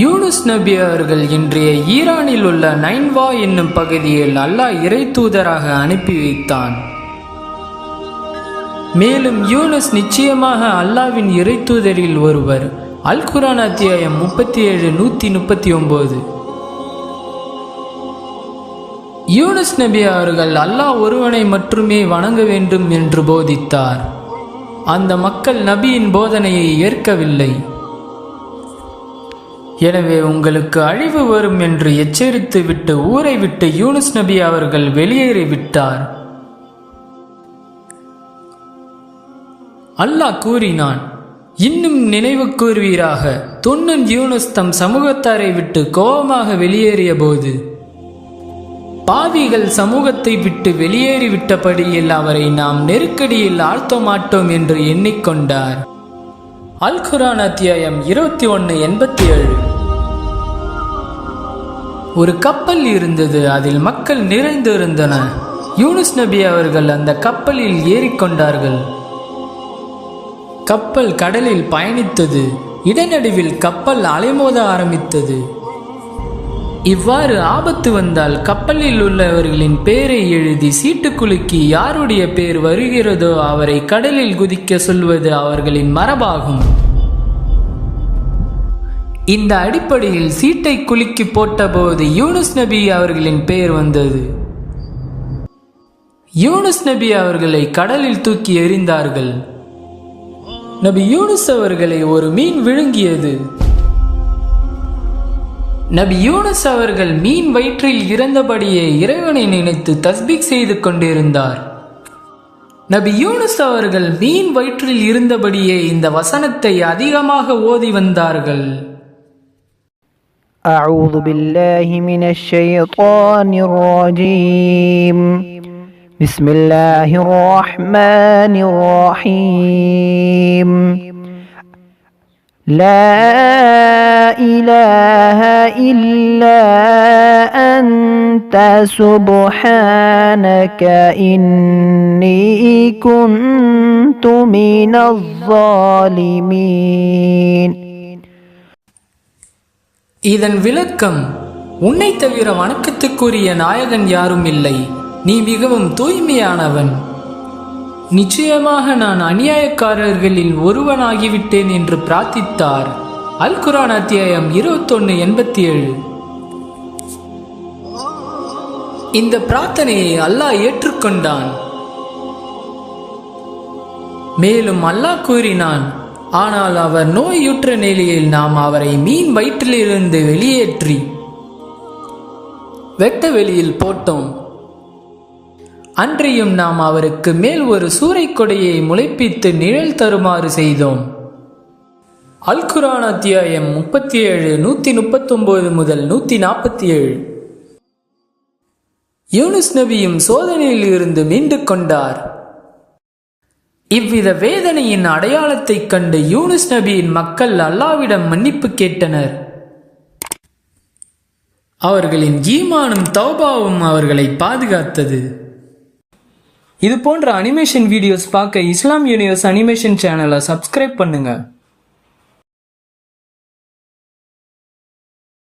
யூனுஸ் நபி அவர்கள் இன்றைய ஈரானில் உள்ள நைன்வா என்னும் பகுதியில் அல்லாஹ் இறை தூதராக அனுப்பி வைத்தான். மேலும் யூனுஸ் நிச்சயமாக அல்லாஹ்வின் இறை தூதரில் ஒருவர். அல் குர்ஆன் அத்தியாயம் 37 139. யூனுஸ் நபி அவர்கள் அல்லாஹ் ஒருவனை மட்டுமே வணங்க வேண்டும் என்று போதித்தார். அந்த மக்கள் நபியின் போதனையை ஏற்கவில்லை. எனவே உங்களுக்கு அழிவு வரும் என்று எச்சரித்து விட்டு ஊரை விட்டு யூனுஸ் நபி அவர்கள் வெளியேறிவிட்டார். அல்லாஹ் கூறினான், இன்னும் நினைவு கூர்வீராக, துன்னன் யூனுஸ் தம் சமூகத்தாரை விட்டு கோபமாக வெளியேறிய போது பாவிகள் சமூகத்தை விட்டு வெளியேறிவிட்டபடியில் அவரை நாம் நெருக்கடியில் ஆழ்த்த மாட்டோம் என்று எண்ணிக்கொண்டார். அல் குர்ஆன் அத்தியாயம் 21:87. ஒரு கப்பல் இருந்தது, அதில் மக்கள் நிறைந்திருந்தன. யூனுஸ் நபி அவர்கள் அந்த கப்பலில் ஏறிக்கொண்டார்கள். கப்பல் கடலில் பயணித்தது. இடைநடுவில் கப்பல் அலைமோத ஆரம்பித்தது. இவ்வாறு ஆபத்து வந்தால் கப்பலில் உள்ளவர்களின் பெயரை எழுதி சீட்டு குலுக்கி யாருடைய பெயர் வருகிறதோ அவரை கடலில் குதிக்க சொல்வது அவர்களின் மரபாகும். இந்த அடிப்படையில் சீட்டை குலுக்கி போட்டபோது யூனுஸ் நபி அவர்களின் பெயர் வந்தது. யூனுஸ் நபி அவர்களை கடலில் தூக்கி எறிந்தார்கள். நபி யூனுஸ் அவர்களை ஒரு மீன் விழுங்கியது. நபி யூனுஸ் அவர்கள் மீன் வயிற்றில் இறந்தபடியே இறைவனை நினைத்து தஸ்பீக் செய்து கொண்டிருந்தார். நபி யூனுஸ் அவர்கள் மீன் வயிற்றில் இருந்தபடியே இந்த வசனத்தை அதிகமாக ஓதி வந்தார்கள். أعوذ بالله من الشيطان الرجيم بسم الله الرحمن الرحيم لا إله إلا أنت سبحانك إني كنت من الظالمين. இதன் விளக்கம், உன்னை தவிர வணக்கத்துக்குரிய நாயகன் யாரும் இல்லை, நீ மிகவும் தூய்மையானவன். நிச்சயமாக நான் அநியாயக்காரர்களில் ஒருவனாகிவிட்டேன் என்று பிரார்த்தித்தார். அல் குர்ஆன் அத்தியாயம் 21:87. இந்த பிரார்த்தனையை அல்லாஹ் ஏற்றுக்கொண்டான். மேலும் அல்லாஹ் கூறினான், ஆனால் அவர் நோயுற்ற நிலையில் நாம் அவரை மீன் வயிற்றிலிருந்து வெளியேற்றி வெட்ட வெளியில் போட்டோம். அன்றையும் நாம் அவருக்கு மேல் ஒரு சூறைக் கொடையை முளைப்பித்து நிழல் தருமாறு செய்தோம். அல் குர்ஆன் அத்தியாயம் 37 139 முதல் 147. யூனுஸ் நபியும் சோதனையில் இருந்து மீண்டு கொண்டார். இவ்வித வேதனையின் அடையாளத்தை கண்டு யூனுஸ் நபியின் மக்கள் அல்லாஹ்விடம் மன்னிப்பு கேட்டனர். அவர்களின் ஈமானும் தௌபாவும் அவர்களை பாதுகாத்தது. இது போன்ற அனிமேஷன் வீடியோஸ் பார்க்க இஸ்லாம் யூனிவர்ஸ் அனிமேஷன் சேனலை சப்ஸ்கிரைப் பண்ணுங்க.